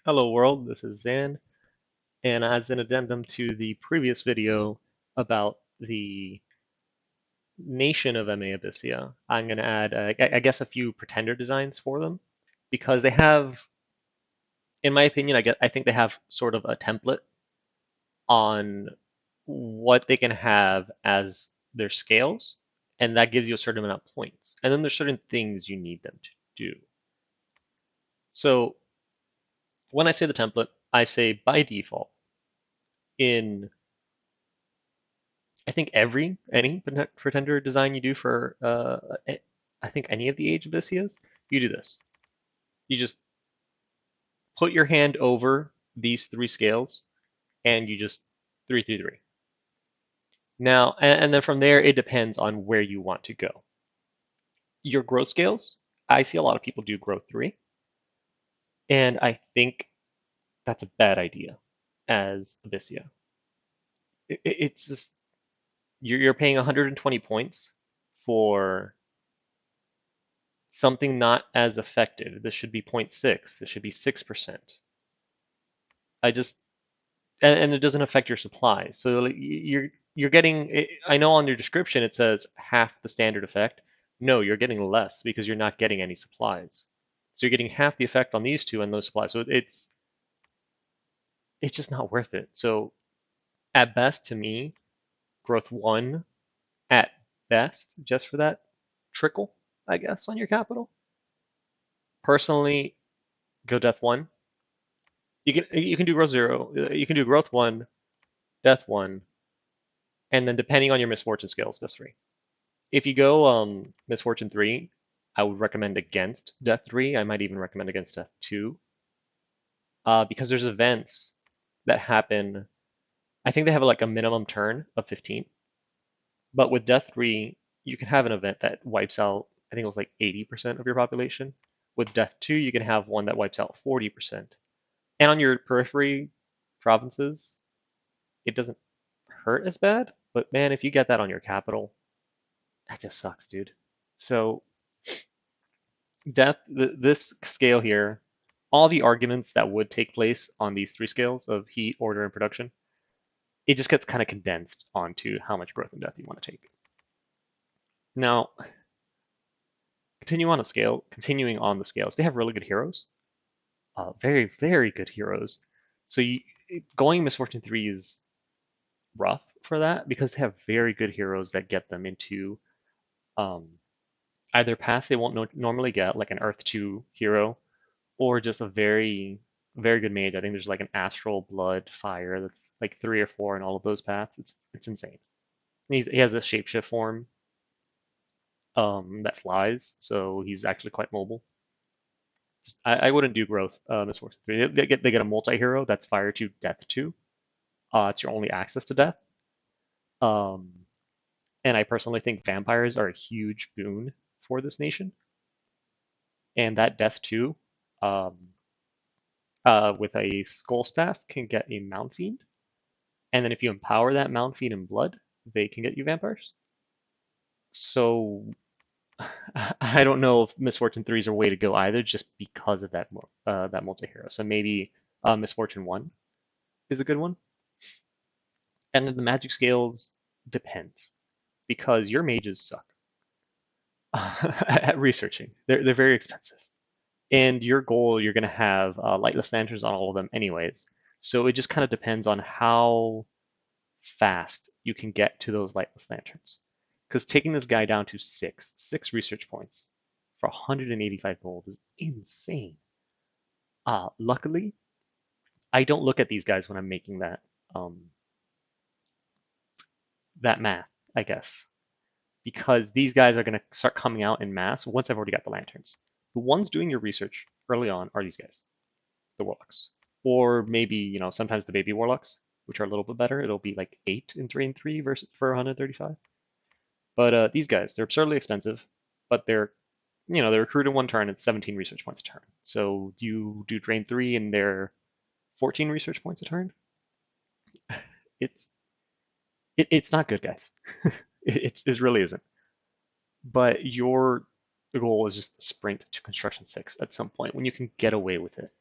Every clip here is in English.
Hello world, this is Zan, and as an addendum to the previous video about the nation of MA Abysia, I'm going to add, I guess, a few pretender designs for them, because they have, in my opinion, I think they have sort of a template on what they can have as their scales, and that gives you a certain amount of points. And then there's certain things you need them to do. So when I say the template, I say by default, in I think any pretender design you do for I think any of the Age Abyssias, you do this. You just put your hand over these three scales and you just 3 3 3. Now, and then from there it depends on where you want to go. Your growth scales, I see a lot of people do growth 3, and I think that's a bad idea as Abyssia. It's just you're paying 120 points for something not as effective. This should be 0.6. This should be 6%. I just and it doesn't affect your supply. So like, you're getting. I know on your description it says half the standard effect. No, you're getting less because you're not getting any supplies. So you're getting half the effect on these two and those supplies. So it's just not worth it. So at best, to me, growth 1 at best, just for that trickle, I guess, on your capital. Personally, go death 1. You can do growth 0. You can do growth 1, death 1, and then depending on your misfortune skills, death 3. If you go misfortune 3, I would recommend against death 3. I might even recommend against death 2, because there's events that happen. I think they have like a minimum turn of 15, but with death 3, you can have an event that wipes out. I think it was like 80% of your population. With death 2, you can have one that wipes out 40%. And on your periphery provinces, it doesn't hurt as bad, but man, if you get that on your capital, that just sucks, dude. So this scale here, all the arguments that would take place on these three scales of heat, order, and production, it just gets kind of condensed onto how much growth and death you want to take. Now, continuing on the scales, they have really good heroes, very, very good heroes. So going Misfortune 3 is rough for that because they have very good heroes that get them into um, either paths they won't normally get, like an Earth 2 hero, or just a very, very good mage. I think there's like an Astral Blood Fire that's like 3 or 4 in all of those paths. It's insane. He has a shapeshift form that flies, so he's actually quite mobile. I wouldn't do growth Misfortune 3. They get a multi-hero that's Fire 2, Death 2. It's your only access to death. Um, and I personally think vampires are a huge boon for this nation. And that Death 2, um, with a Skull Staff, can get a Mount Fiend. And then if you empower that Mount Fiend in blood, they can get you vampires. So I don't know if Misfortune 3 is a way to go either, just because of that multi-hero. So maybe Misfortune 1 is a good one. And then the magic scales depends, because your mages suck at researching. They're very expensive. And your goal, you're going to have lightless lanterns on all of them anyways. So it just kind of depends on how fast you can get to those lightless lanterns. Because taking this guy down to six research points for 185 gold is insane. Luckily, I don't look at these guys when I'm making that math, I guess, because these guys are going to start coming out in mass once I've already got the lanterns. The ones doing your research early on are these guys, the warlocks, or maybe sometimes the baby warlocks, which are a little bit better. It'll be like 8 in 3 and 3 versus for 135. But these guys, they're absurdly expensive, but they recruit in 1 turn. It's 17 research points a turn. So do you do drain 3 and they're 14 research points a turn? It's it's not good, guys. It really isn't. But the goal is just sprint to construction 6 at some point when you can get away with it.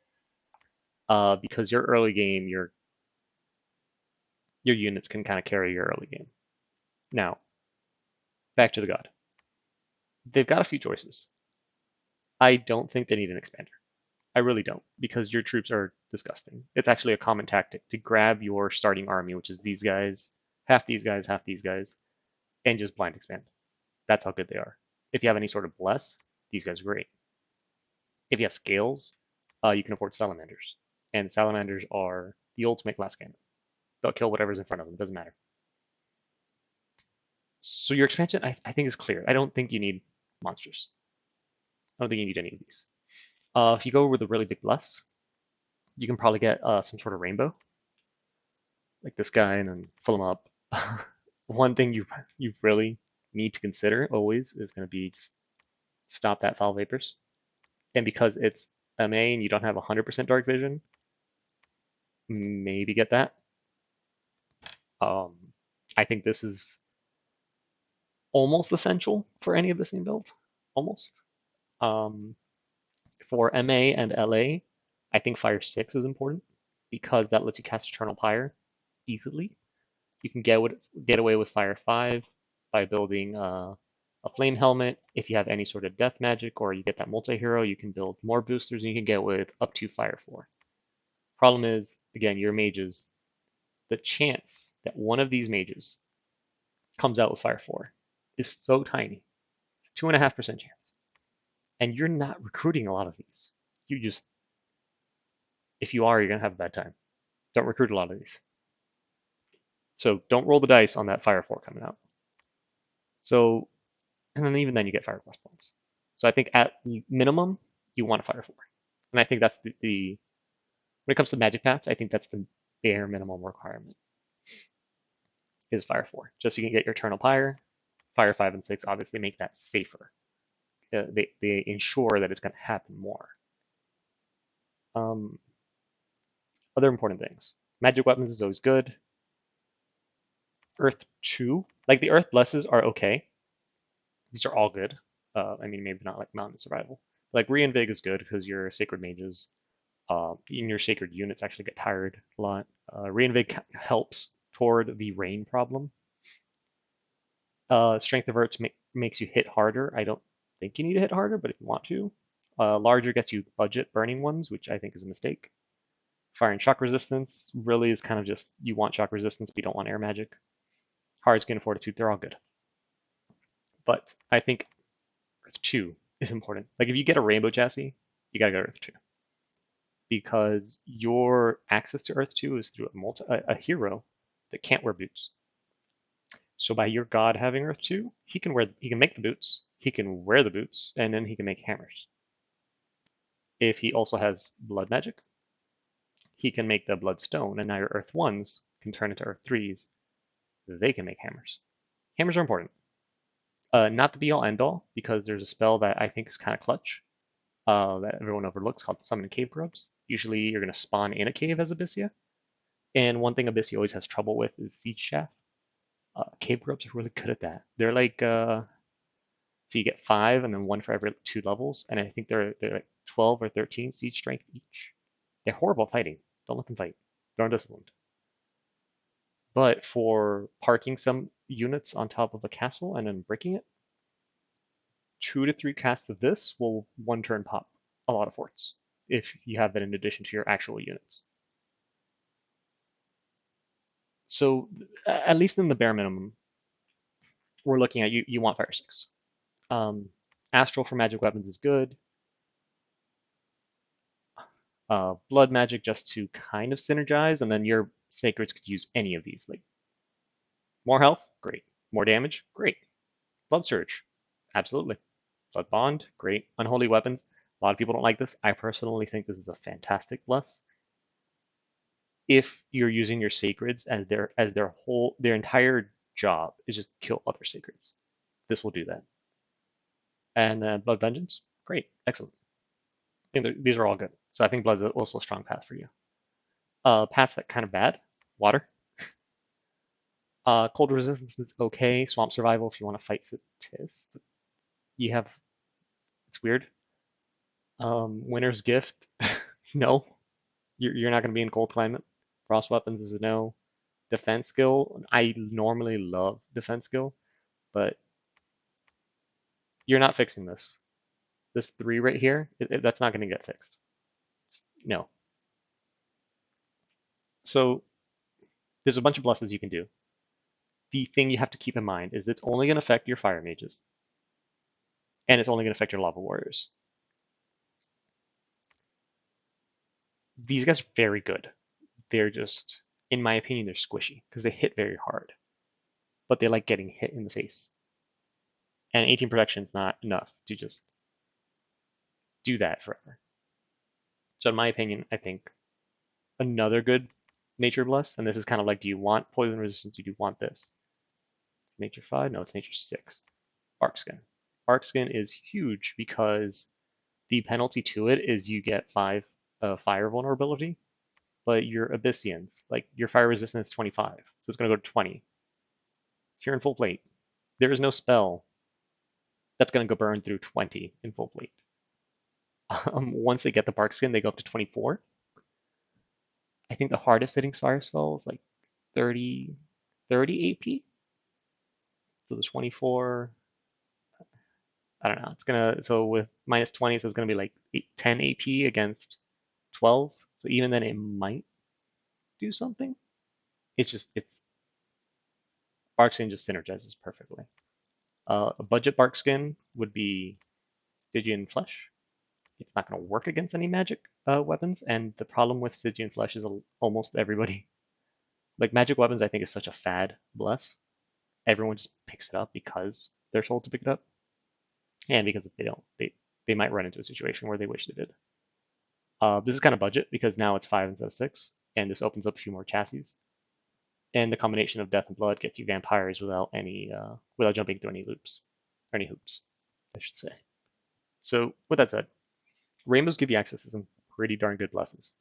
because your early game, your units can kind of carry your early game. Now, back to the god. They've got a few choices. I don't think they need an expander. I really don't, because your troops are disgusting. It's actually a common tactic to grab your starting army, which is these guys, half these guys, and just blind expand. That's how good they are. If you have any sort of bless, these guys are great. If you have scales, you can afford salamanders. And salamanders are the ultimate glass cannon. They'll kill whatever's in front of them, doesn't matter. So your expansion, I think, is clear. I don't think you need monsters. I don't think you need any of these. If you go with a really big bless, you can probably get some sort of rainbow, like this guy, and then fill them up. One thing you really need to consider always is going to be just stop that foul vapors. And because it's MA and you don't have 100% dark vision, maybe get that. I think this is almost essential for any of the same build, almost. For MA and LA, I think Fire 6 is important because that lets you cast Eternal Pyre easily. You can get away with Fire 5 by building a Flame Helmet. If you have any sort of death magic or you get that multi-hero, you can build more boosters and you can get with up to Fire 4. Problem is, again, your mages, the chance that one of these mages comes out with Fire 4 is so tiny. 2.5% chance. And you're not recruiting a lot of these. You just, if you are, you're going to have a bad time. Don't recruit a lot of these. So don't roll the dice on that Fire 4 coming out. So, and then even then you get Fire Plus points. So I think at minimum, you want a Fire 4. And I think that's the when it comes to magic paths, I think that's the bare minimum requirement is Fire 4. Just so you can get your Eternal Pyre. Fire 5 and 6 obviously make that safer. They ensure that it's going to happen more. Other important things. Magic weapons is always good. Earth 2, like the Earth Blesses are okay. These are all good. I mean, maybe not like Mountain Survival. Like Reinvig is good because your Sacred Mages in your Sacred units actually get tired a lot. Reinvig helps toward the rain problem. Strength of Earth makes you hit harder. I don't think you need to hit harder, but if you want to. Larger gets you budget burning ones, which I think is a mistake. Fire and shock resistance really is kind of just you want shock resistance, but you don't want air magic. Hard skin, fortitude, they're all good. But I think Earth 2 is important. Like if you get a rainbow chassis, you gotta go to Earth 2. Because your access to Earth 2 is through a hero that can't wear boots. So by your god having Earth 2, he can make the boots, he can wear the boots, and then he can make hammers. If he also has blood magic, he can make the bloodstone, and now your Earth 1s can turn into Earth 3s. They can make hammers. Hammers are important. Not the be-all end-all, because there's a spell that I think is kind of clutch that everyone overlooks called Summon Cave Grubs. Usually you're going to spawn in a cave as Abysia. And one thing Abysia always has trouble with is Siege Shaft. Cave Grubs are really good at that. They're like, so you get 5 and then 1 for every 2 levels. And I think they're like 12 or 13 siege strength each. They're horrible fighting. Don't let them fight. They're undisciplined. But for parking some units on top of a castle and then breaking it, 2 to 3 casts of this will 1 turn pop a lot of forts if you have that in addition to your actual units. So at least in the bare minimum, we're looking at you want Fire 6. Astral for magic weapons is good. Blood magic just to kind of synergize, and then your sacreds could use any of these. Like more health, great. More damage, great. Blood surge, absolutely. Blood bond, great. Unholy weapons. A lot of people don't like this. I personally think this is a fantastic bless. If you're using your sacreds as their entire job is just kill other sacreds, this will do that. And blood vengeance, great, excellent. These are all good. So I think blood's also a strong path for you. Paths that kind of bad, water. Cold resistance is okay. Swamp survival if you want to fight Satis. You have, it's weird. Winter's Gift, no. You're not going to be in cold climate. Frost weapons is a no. Defense skill, I normally love defense skill, but you're not fixing this. This 3 right here, that's not going to get fixed. Just, no. So there's a bunch of blesses you can do. The thing you have to keep in mind is it's only going to affect your fire mages, and it's only going to affect your lava warriors. These guys are very good. They're just, in my opinion, they're squishy because they hit very hard, but they like getting hit in the face. And 18 protection is not enough to just do that forever. So in my opinion, I think another good nature bless, and this is kind of like, do you want poison resistance? Do you want this? Nature 5? No, it's nature 6. Bark skin. Bark skin is huge because the penalty to it is you get 5 fire vulnerability, but your Abyssians, like your fire resistance is 25, so it's going to go to 20. If you're in full plate, there is no spell that's going to go burn through 20 in full plate. Once they get the bark skin, they go up to 24. I think the hardest hitting fire spell is like 30 AP. So the 24, I don't know. It's gonna, so with minus 20, so it's gonna be like 10 AP against 12. So even then, it might do something. It's bark skin just synergizes perfectly. A budget bark skin would be Stygian flesh. It's not gonna work against any magic weapons, and the problem with Stygian flesh is almost everybody. Like magic weapons, I think is such a fad bless. Everyone just picks it up because they're told to pick it up, and because if they don't, they might run into a situation where they wish they did. This is kind of budget because now it's 5 instead of 6, and this opens up a few more chassis. And the combination of death and blood gets you vampires without without jumping through any loops or any hoops, I should say. So with that said, rainbows give you access to some pretty darn good blesses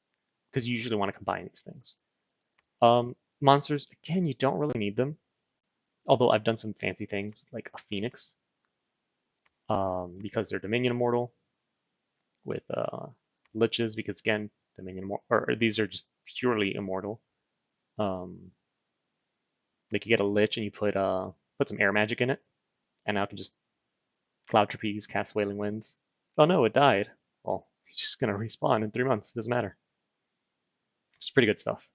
because you usually want to combine these things. Monsters, again, you don't really need them. Although I've done some fancy things like a phoenix, because they're Dominion immortal, with liches because again, Dominion or these are just purely immortal. Like you get a lich and you put some air magic in it, and now it can just cloud trapeze, cast wailing winds. Oh no, it died. Well, it's just gonna respawn in 3 months. Doesn't matter. It's pretty good stuff.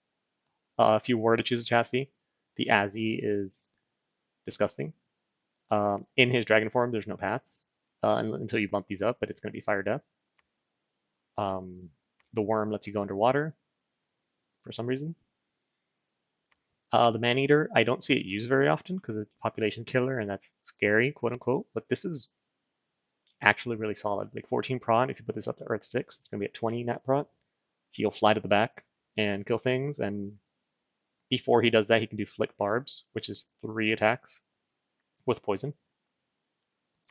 If you were to choose a chassis, the Azzy is disgusting. In his dragon form, there's no paths until you bump these up, but it's going to be fire death. The worm lets you go underwater for some reason. The man-eater, I don't see it used very often because it's a population killer and that's scary, quote unquote. But this is actually really solid. Like 14 prot, if you put this up to Earth 6, it's going to be at 20 nat prot. He'll fly to the back and kill things. And before he does that, he can do flick barbs, which is 3 attacks with poison.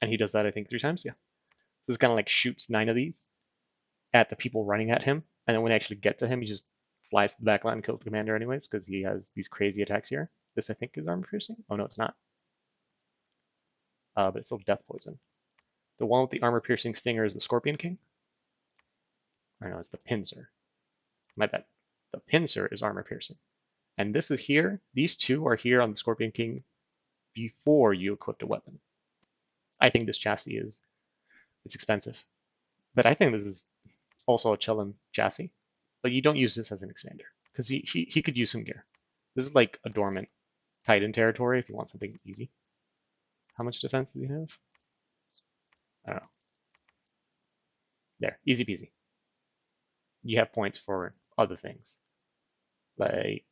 And he does that, I think, 3 times. Yeah. So this kind of like shoots 9 of these at the people running at him. And then when they actually get to him, he just flies to the back line and kills the commander anyways, because he has these crazy attacks here. This, I think, is armor piercing. Oh, no, it's not. But it's still death poison. The one with the armor piercing stinger is the Scorpion King. Or no, it's the Pincer. My bad. The Pincer is armor piercing. And this is here. These two are here on the Scorpion King before you equip a weapon. I think this chassis it's expensive. But I think this is also a chillin' chassis. But you don't use this as an expander because he could use some gear. This is like a dormant Titan territory if you want something easy. How much defense does he have? I don't know. There, easy peasy. You have points for other things. Like,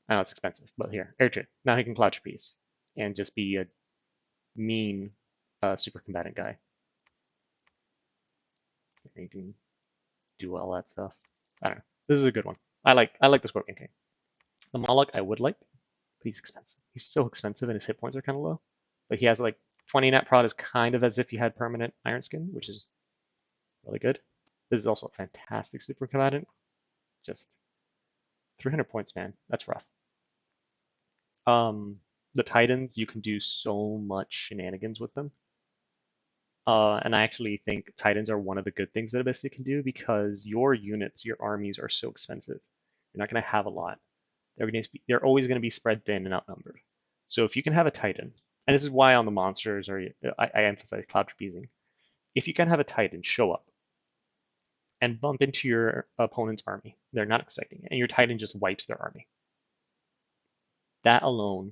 I know it's expensive, but here, air trade. Now he can cloud trapeze and just be a mean super combatant guy. And you can do all that stuff. I don't know. This is a good one. I like the Scorpion King. The Moloch I would like, but he's expensive. He's so expensive and his hit points are kind of low. But he has like 20 net prot is kind of as if you had permanent Iron Skin, which is really good. This is also a fantastic super combatant. Just 300 points, man. That's rough. The Titans, you can do so much shenanigans with them. And I actually think Titans are one of the good things that Abyssea can do because your units, your armies are so expensive. You're not going to have a lot. They're always going to be spread thin and outnumbered. So if you can have a Titan, and this is why on the monsters, or I emphasize cloud trapezing, if you can have a Titan show up and bump into your opponent's army, they're not expecting it, and your Titan just wipes their army. That alone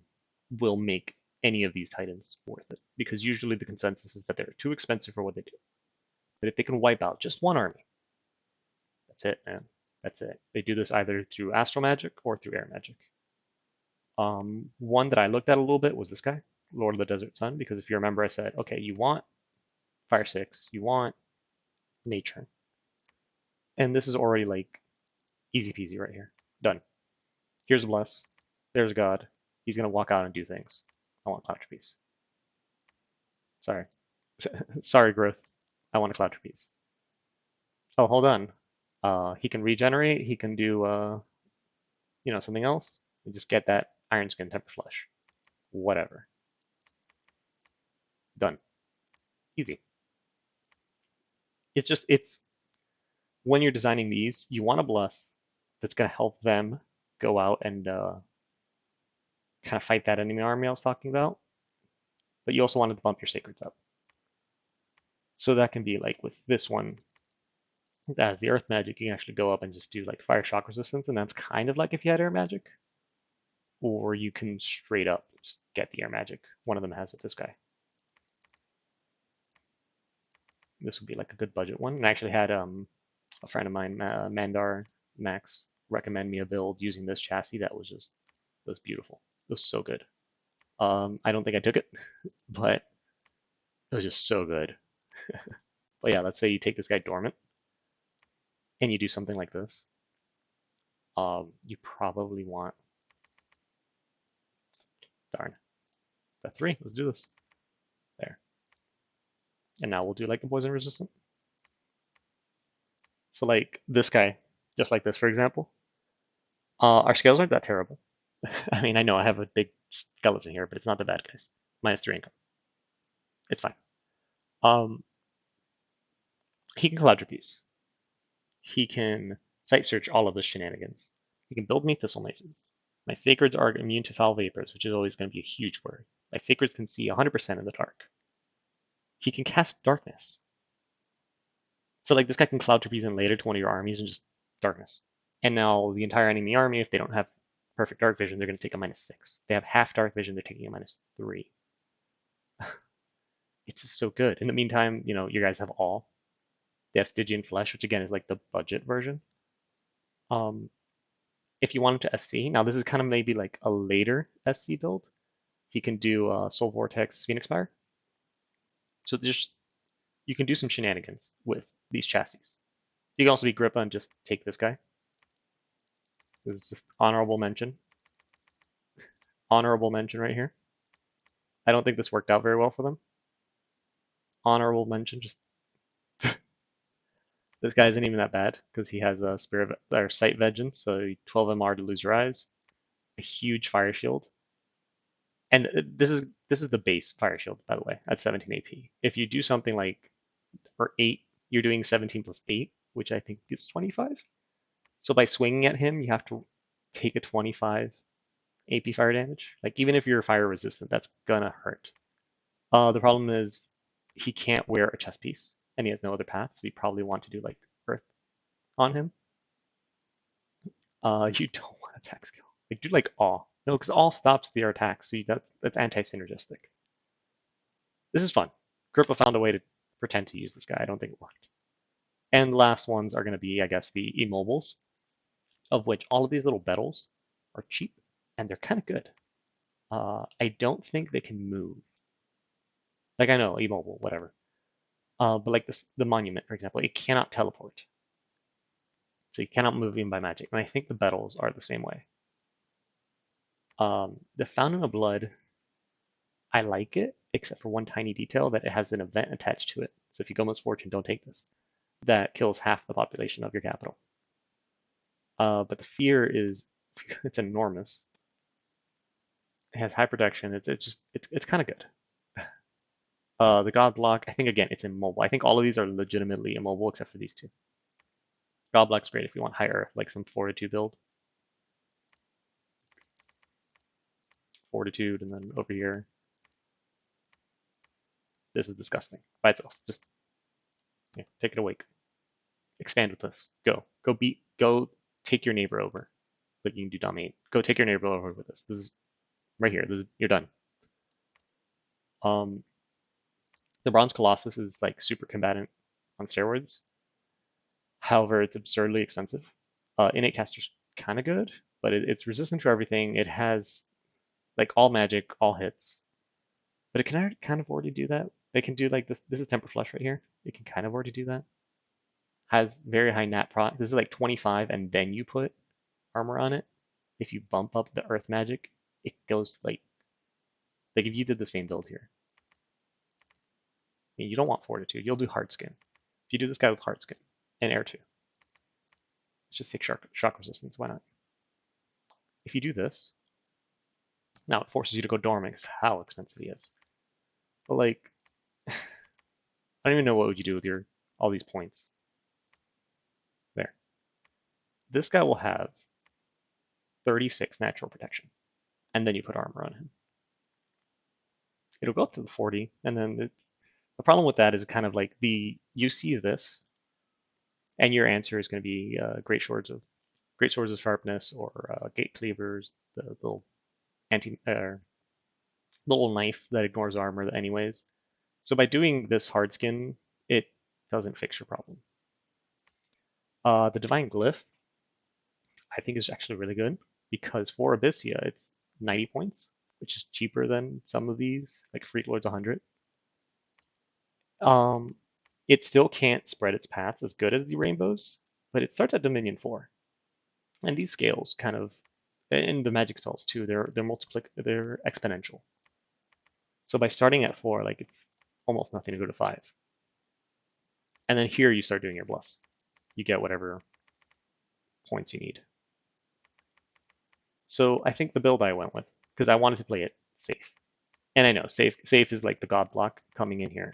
will make any of these Titans worth it because usually the consensus is that they're too expensive for what they do. But if they can wipe out just one army, that's it, man. That's it. They do this either through astral magic or through air magic. One that I looked at a little bit was this guy, Lord of the Desert Sun, because if you remember, I said, okay, you want Fire 6, you want Nature. And this is already like easy peasy right here. Done. Here's a Bless. There's God. He's going to walk out and do things. I want Cloud Trapeze. Sorry. Sorry, Growth. I want a Cloud Trapeze. Oh, hold on. He can regenerate. He can do, something else. You just get that Iron Skin Temper Flesh. Whatever. Done. Easy. It's when you're designing these, you want a Bless that's going to help them go out and kind of fight that enemy army I was talking about. But you also wanted to bump your Sacreds up. So that can be like with this one, as the Earth Magic, you can actually go up and just do like Fire Shock Resistance, and that's kind of like if you had Air Magic. Or you can straight up just get the Air Magic. One of them has it, this guy. This would be like a good budget one. And I actually had a friend of mine, Mandarbmax, recommend me a build using this chassis that was beautiful. It was so good. I don't think I took it, but it was just so good. But yeah, let's say you take this guy dormant and you do something like this. You probably want, darn, that 3. Let's do this. There. And now we'll do like a poison resistant. So like this guy, just like this, for example. Our scales aren't that terrible. I mean, I know I have a big skeleton here, but it's not the bad guys. -3 income. It's fine. He can Cloud Trapeze. He can Sight Search all of the shenanigans. He can build me Thistle Maces. My Sacreds are immune to foul vapors, which is always going to be a huge worry. My Sacreds can see 100% in the dark. He can cast Darkness. So like this guy can Cloud Trapeze in later to one of your armies and just Darkness. And now the entire enemy army, if they don't have perfect dark vision, they're going to take a -6. If they have half dark vision, they're taking a -3. It's just so good. In the meantime, you guys have all. They have Stygian Flesh, which again is like the budget version. If you wanted to SC, now this is kind of maybe like a later SC build. He can do Soul Vortex, Phoenix Fire. So you can do some shenanigans with these chassis. You can also be Grippa and just take this guy. This is just honorable mention. Honorable mention right here. I don't think this worked out very well for them. Honorable mention, just this guy isn't even that bad because he has a Spirit or Sight Vengeance, so 12 MR to lose your eyes, a huge Fire Shield, and this is the base Fire Shield, by the way, at 17 AP. If you do something like for 8, you're doing 17 plus 8, which I think is 25. So by swinging at him, you have to take a 25 AP fire damage. Like even if you're fire resistant, that's gonna hurt. The problem is he can't wear a chest piece, and he has no other path, so you probably want to do like Earth on him. You don't want attack skill. Like do like Awe. No, because Awe stops their attack, so that's anti-synergistic. This is fun. Grippa found a way to pretend to use this guy. I don't think it worked. And the last ones are going to be, I guess, the Immobiles, of which all of these little Bettles are cheap, and they're kind of good. I don't think they can move. Like I know, Immobile, whatever. But like the Monument, for example, it cannot teleport. So you cannot move even by magic. And I think the Bettles are the same way. The Fountain of Blood, I like it, except for one tiny detail that it has an event attached to it. So if you go Misfortune, don't take this. That kills half the population of your capital. But the fear is, it's enormous. It has high protection. It's kind of good. The God block, I think again, it's immobile. I think all of these are legitimately immobile except for these two. God block's great if you want higher, like some fortitude build. Fortitude, and then over here. This is disgusting by itself. Just take it awake. Expand with this. Go take your neighbor over. But you can do dominate. Go take your neighbor over with this. This is right here. You're done. The Bronze Colossus is like super combatant on steroids. However, it's absurdly expensive. Innate caster's kind of good, but it's resistant to everything. It has like all magic, all hits, but it can kind of already do that. It can do like this. This is Temper Flush right here. It can kind of already do that. Has very high nat proc. This is like 25, and then you put armor on it. If you bump up the Earth magic, it goes like if you did the same build here. I mean, you don't want Fortitude. You'll do Hard Skin. If you do this guy with Hard Skin and Air 2, it's just 6 shock resistance. Why not? If you do this, now it forces you to go dormant because how expensive he is. But like, I don't even know what would you do with all these points. There. This guy will have 36 natural protection, and then you put armor on him. It'll go up to the 40, and then the problem with that is kind of like you see this, and your answer is going to be great swords of sharpness or gate cleavers, the little little knife that ignores armor anyways. So by doing this hard skin, it doesn't fix your problem. The Divine Glyph, I think, is actually really good because for Abysia, it's 90 points, which is cheaper than some of these, like Freak Lord's 100. It still can't spread its paths as good as the rainbows, but it starts at Dominion 4. And these scales kind of, and the magic spells too, they're exponential. So by starting at 4, like it's almost nothing to go to 5. And then here you start doing your bless. You get whatever points you need. So I think the build I went with, because I wanted to play it safe. And I know safe is like the God block coming in here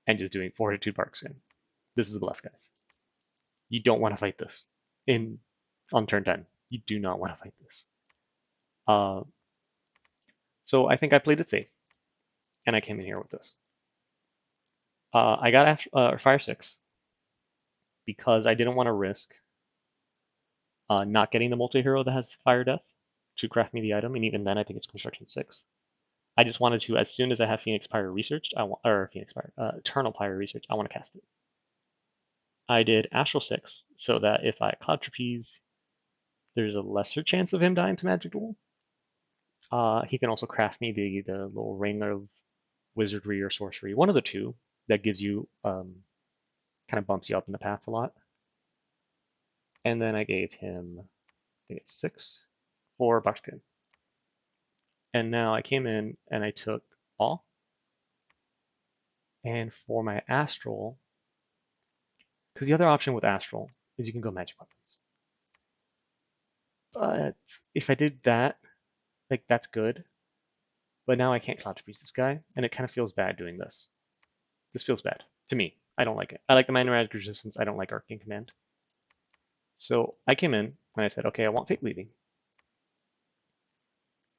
and just doing Fortitude Bark Skin. This is a bless, guys. You don't want to fight this on turn 10. You do not want to fight this. So I think I played it safe, and I came in here with this. I got Fire 6 because I didn't want to risk not getting the multi-hero that has Fire Death to craft me the item, and even then I think it's Construction 6. I just wanted to, as soon as I have Phoenix Pyre researched, Eternal Pyre researched, I want to cast it. I did Astral 6 so that if I Cloud Trapeze, there's a lesser chance of him dying to Magic Duel. He can also craft me the little ring of wizardry or sorcery, one of the two that gives you kind of bumps you up in the paths a lot. And then I gave him, I think it's 6 for Buckskin. And now I came in and I took all. And for my Astral, because the other option with Astral is you can go Magic Weapons. But if I did that, like that's good. But now I can't Cloud Trapeze this guy, and it kind of feels bad doing this. This feels bad to me. I don't like it. I like the Minor Magic Resistance. I don't like Arcane Command. So I came in and I said, okay, I want Fate Weaving.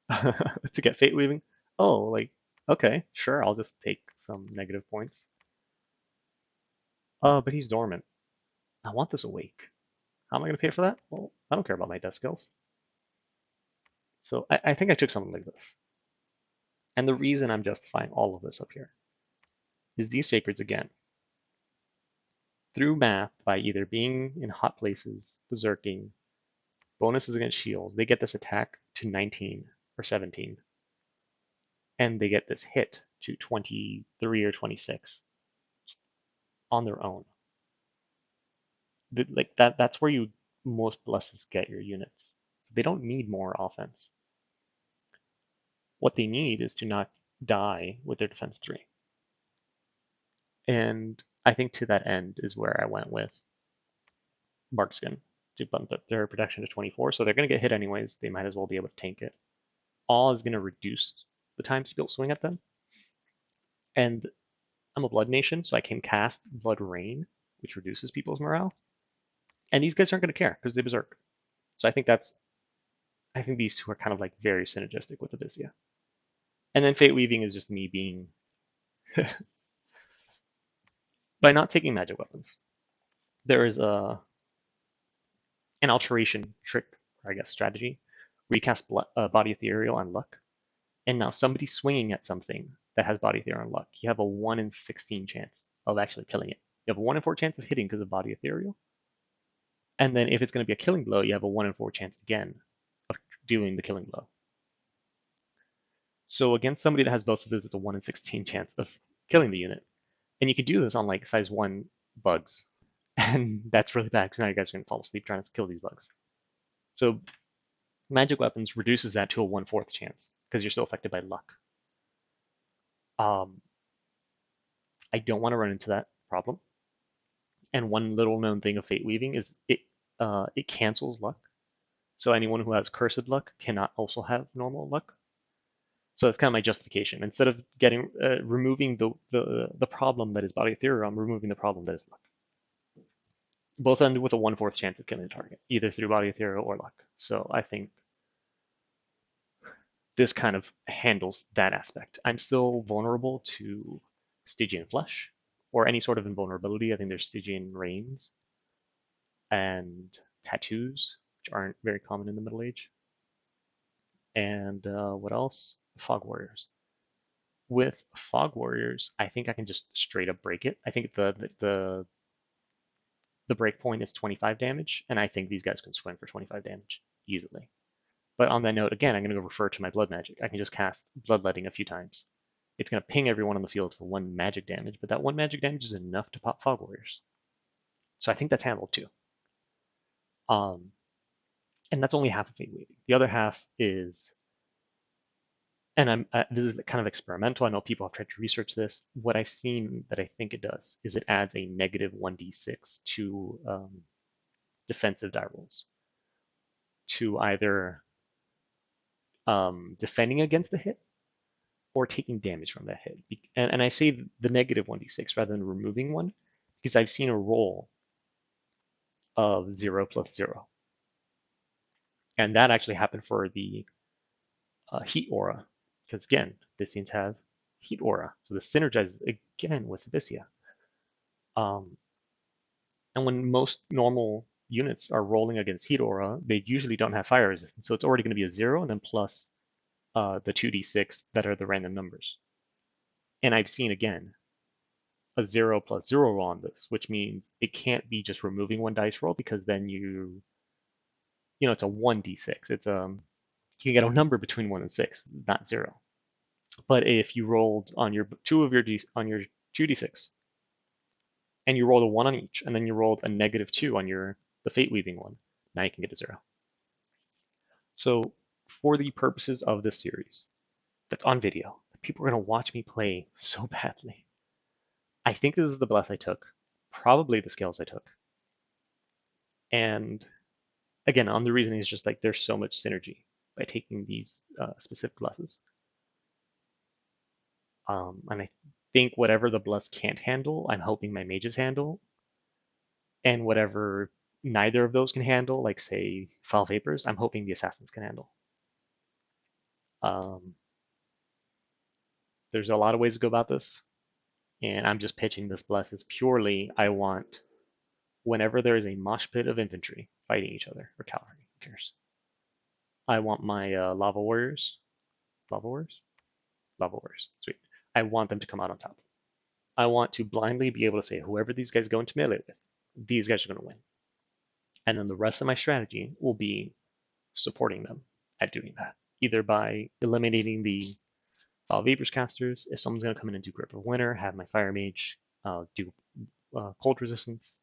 To get Fate Weaving? Oh, like, okay, sure, I'll just take some negative points. But he's dormant. I want this awake. How am I going to pay for that? Well, I don't care about my death skills. So I think I took something like this. And the reason I'm justifying all of this up here is these Sacreds, again, through math, by either being in hot places, berserking, bonuses against shields, they get this attack to 19 or 17. And they get this hit to 23 or 26 on their own. Like that's where you most blesses get your units. So they don't need more offense. What they need is to not die with their defense 3. And I think to that end is where I went with Barkskin to bump up their protection to 24. So they're going to get hit anyways. They might as well be able to tank it. Awe is going to reduce the time Spilt swing at them. And I'm a blood nation, so I can cast Blood Rain, which reduces people's morale. And these guys aren't going to care because they berserk. So I think these two are kind of like very synergistic with Abysia. And then Fate Weaving is just me being by not taking magic weapons. There is an alteration trick, or I guess strategy, where you cast Body Ethereal on luck, and now somebody's swinging at something that has Body Ethereal on luck. You have a 1 in 16 chance of actually killing it. You have a 1 in 4 chance of hitting because of Body Ethereal. And then if it's going to be a killing blow, you have a 1 in 4 chance again of doing the killing blow. So against somebody that has both of those, it's a 1 in 16 chance of killing the unit. And you can do this on like size 1 bugs. And that's really bad because now you guys are going to fall asleep trying to kill these bugs. So magic weapons reduces that to a 1/4 chance because you're still affected by luck. I don't want to run into that problem. And one little known thing of Fate Weaving is it cancels luck. So anyone who has cursed luck cannot also have normal luck. So that's kind of my justification. Instead of getting removing the problem that is Body Ethereal, I'm removing the problem that is luck. Both end with a 1/4 chance of killing the target, either through Body Ethereal or luck. So I think this kind of handles that aspect. I'm still vulnerable to Stygian Flesh or any sort of invulnerability. I think there's Stygian Reigns and tattoos, which aren't very common in the Middle Age. And what else? Fog Warriors. With Fog Warriors, I think I can just straight up break it. I think the break point is 25 damage, and I think these guys can swing for 25 damage easily. But on that note, again, I'm going to refer to my blood magic. I can just cast Bloodletting a few times. It's going to ping everyone on the field for 1 magic damage, but that 1 magic damage is enough to pop Fog Warriors. So I think that's handled too. And that's only half of Fate Weaving. The other half is, and this is kind of experimental. I know people have tried to research this. What I've seen that I think it does is it adds a negative 1d6 to defensive die rolls to either defending against the hit or taking damage from that hit. And I say the negative 1d6 rather than removing one because I've seen a roll of 0 plus 0. And that actually happened for the Heat Aura, because again, Abyssians have Heat Aura. So this synergizes again with Abysia. And when most normal units are rolling against Heat Aura, they usually don't have fire resistance. So it's already going to be a 0 and then plus the 2d6 that are the random numbers. And I've seen again a 0 plus 0 roll on this, which means it can't be just removing 1 dice roll because then it's a 1d6. It's you can get a number between 1 and 6, not 0. But if you rolled on your 2d6 and you rolled a 1 on each, and then you rolled a negative 2 on the Fate Weaving one, now you can get a 0. So for the purposes of this series, that's on video, people are going to watch me play so badly. I think this is the bless I took, probably the scales I took. And again, the reason is just like there's so much synergy by taking these specific blesses. And I think whatever the bless can't handle, I'm hoping my mages handle. And whatever neither of those can handle, like say Foul Vapors, I'm hoping the assassins can handle. There's a lot of ways to go about this. And I'm just pitching this bless as purely I want whenever there is a mosh pit of infantry fighting each other, or cavalry, who cares? I want my lava warriors, sweet. I want them to come out on top. I want to blindly be able to say whoever these guys go into melee with, these guys are going to win. And then the rest of my strategy will be supporting them at doing that, either by eliminating the Foul Vapors casters. If someone's going to come in and do Grip of Winter, have my Fire Mage do cold resistance.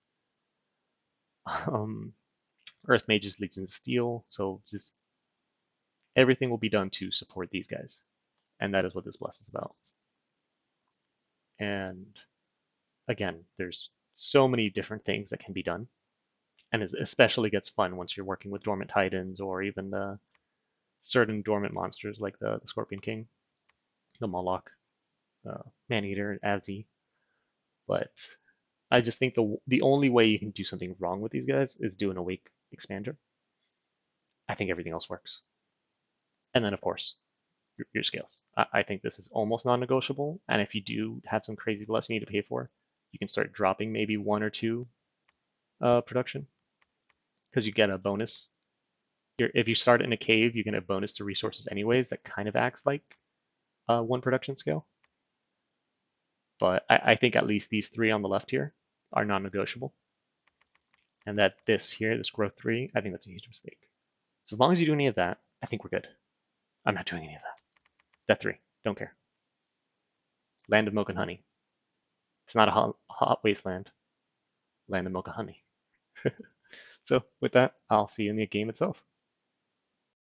Earth Mages, Legions of Steel. So just everything will be done to support these guys. And that is what this bless is about. And again, there's so many different things that can be done. And it especially gets fun once you're working with Dormant Titans or even the certain dormant monsters like the Scorpion King, the Moloch. Maneater and Avzi, but I just think the only way you can do something wrong with these guys is do an Awake Expander. I think everything else works. And then, of course, your scales. I think this is almost non-negotiable. And if you do have some crazy bless you need to pay for, you can start dropping maybe 1 or 2 production because you get a bonus. If you start in a cave, you get a bonus to resources anyways. That kind of acts like 1 production scale. But I think at least these 3 on the left here are non-negotiable. And that this here, this growth 3, I think that's a huge mistake. So as long as you do any of that, I think we're good. I'm not doing any of that. Death 3, don't care. Land of Milk and Honey. It's not a hot wasteland. Land of Milk and Honey. So with that, I'll see you in the game itself.